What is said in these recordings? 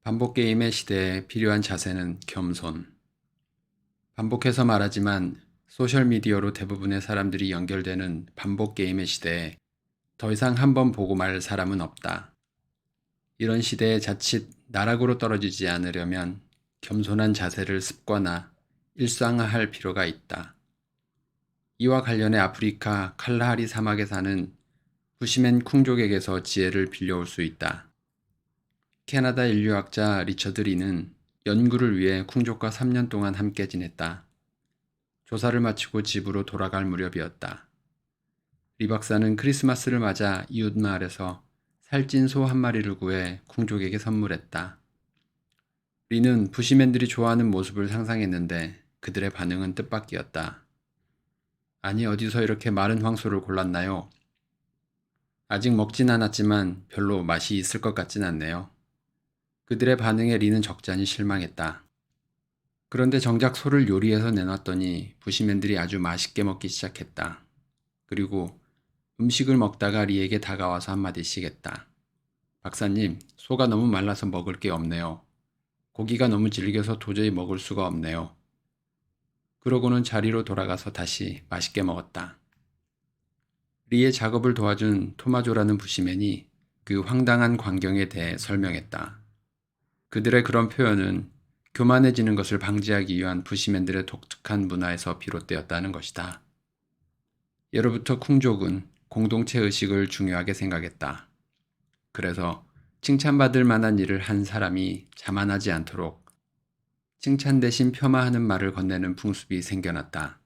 반복 게임의 시대에 필요한 자세는 겸손. 반복해서 말하지만 소셜미디어로 대부분의 사람들이 연결되는 반복 게임의 시대에 더 이상 한 번 보고 말 사람은 없다. 이런 시대에 자칫 나락으로 떨어지지 않으려면 겸손한 자세를 습관화, 일상화할 필요가 있다. 이와 관련해 아프리카 칼라하리 사막에 사는 부시맨 쿵족에게서 지혜를 빌려올 수 있다. 캐나다 인류학자 리처드 리는 연구를 위해 쿵족과 3년 동안 함께 지냈다. 조사를 마치고 집으로 돌아갈 무렵이었다. 리 박사는 크리스마스를 맞아 이웃마을에서 살찐 소 한 마리를 구해 쿵족에게 선물했다. 리는 부시맨들이 좋아하는 모습을 상상했는데 그들의 반응은 뜻밖이었다. 아니, 어디서 이렇게 마른 황소를 골랐나요? 아직 먹진 않았지만 별로 맛이 있을 것 같진 않네요. 그들의 반응에 리는 적잖이 실망했다. 그런데 정작 소를 요리해서 내놨더니 부시맨들이 아주 맛있게 먹기 시작했다. 그리고 음식을 먹다가 리에게 다가와서 한마디씩 했다. 박사님, 소가 너무 말라서 먹을 게 없네요. 고기가 너무 질겨서 도저히 먹을 수가 없네요. 그러고는 자리로 돌아가서 다시 맛있게 먹었다. 리의 작업을 도와준 토마조라는 부시맨이 그 황당한 광경에 대해 설명했다. 그들의 그런 표현은 교만해지는 것을 방지하기 위한 부시맨들의 독특한 문화에서 비롯되었다는 것이다. 예로부터 쿵족은 공동체 의식을 중요하게 생각했다. 그래서 칭찬받을 만한 일을 한 사람이 자만하지 않도록 칭찬 대신 폄하하는 말을 건네는 풍습이 생겨났다.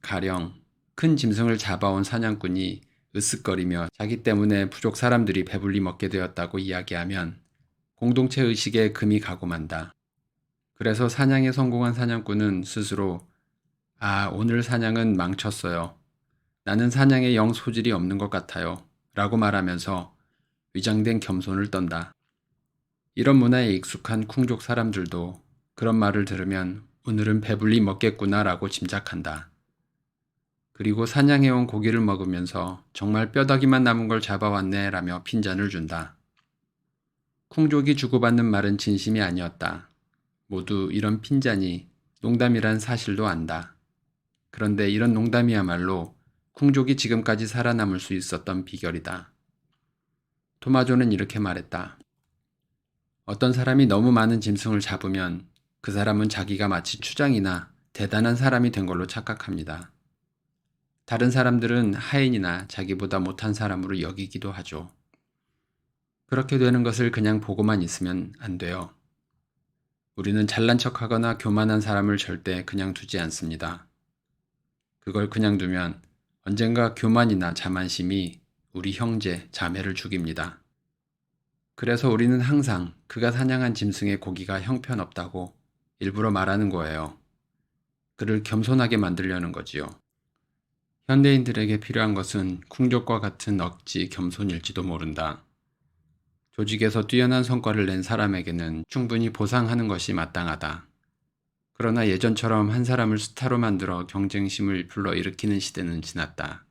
가령 큰 짐승을 잡아온 사냥꾼이 으쓱거리며 자기 때문에 부족 사람들이 배불리 먹게 되었다고 이야기하면 공동체 의식에 금이 가고 만다. 그래서 사냥에 성공한 사냥꾼은 스스로 오늘 사냥은 망쳤어요. 나는 사냥에 영 소질이 없는 것 같아요. 라고 말하면서 위장된 겸손을 떤다. 이런 문화에 익숙한 쿵족 사람들도 그런 말을 들으면 오늘은 배불리 먹겠구나 라고 짐작한다. 그리고 사냥해온 고기를 먹으면서 정말 뼈다귀만 남은 걸 잡아왔네 라며 핀잔을 준다. 쿵족이 주고받는 말은 진심이 아니었다. 모두 이런 핀잔이 농담이란 사실도 안다. 그런데 이런 농담이야말로 쿵족이 지금까지 살아남을 수 있었던 비결이다. 토마조는 이렇게 말했다. 어떤 사람이 너무 많은 짐승을 잡으면 그 사람은 자기가 마치 추장이나 대단한 사람이 된 걸로 착각합니다. 다른 사람들은 하인이나 자기보다 못한 사람으로 여기기도 하죠. 그렇게 되는 것을 그냥 보고만 있으면 안 돼요. 우리는 잘난 척하거나 교만한 사람을 절대 그냥 두지 않습니다. 그걸 그냥 두면 언젠가 교만이나 자만심이 우리 형제, 자매를 죽입니다. 그래서 우리는 항상 그가 사냥한 짐승의 고기가 형편없다고 일부러 말하는 거예요. 그를 겸손하게 만들려는 거지요. 현대인들에게 필요한 것은 쿵족과 같은 억지 겸손일지도 모른다. 조직에서 뛰어난 성과를 낸 사람에게는 충분히 보상하는 것이 마땅하다. 그러나 예전처럼 한 사람을 스타로 만들어 경쟁심을 불러일으키는 시대는 지났다.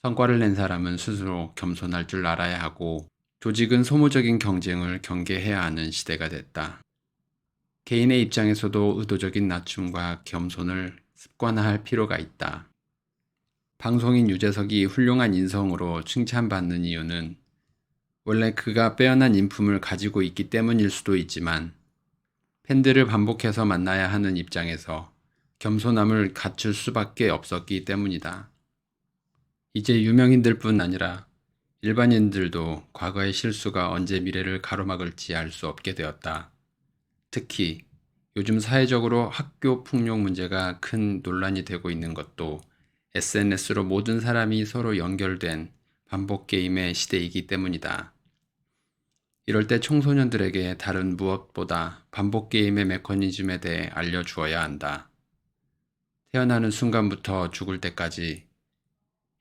성과를 낸 사람은 스스로 겸손할 줄 알아야 하고 조직은 소모적인 경쟁을 경계해야 하는 시대가 됐다. 개인의 입장에서도 의도적인 낮춤과 겸손을 습관화할 필요가 있다. 방송인 유재석이 훌륭한 인성으로 칭찬받는 이유는 원래 그가 빼어난 인품을 가지고 있기 때문일 수도 있지만 팬들을 반복해서 만나야 하는 입장에서 겸손함을 갖출 수밖에 없었기 때문이다. 이제 유명인들뿐 아니라 일반인들도 과거의 실수가 언제 미래를 가로막을지 알 수 없게 되었다. 특히 요즘 사회적으로 학교 폭력 문제가 큰 논란이 되고 있는 것도 SNS로 모든 사람이 서로 연결된 반복 게임의 시대이기 때문이다. 이럴 때 청소년들에게 다른 무엇보다 반복 게임의 메커니즘에 대해 알려주어야 한다. 태어나는 순간부터 죽을 때까지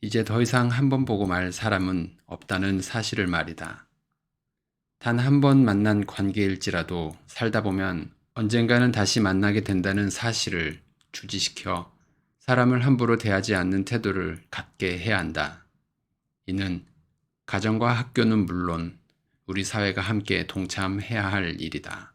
이제 더 이상 한 번 보고 말 사람은 없다는 사실을 말이다. 단 한 번 만난 관계일지라도 살다 보면 언젠가는 다시 만나게 된다는 사실을 주지시켜 사람을 함부로 대하지 않는 태도를 갖게 해야 한다. 이는 가정과 학교는 물론 우리 사회가 함께 동참해야 할 일이다.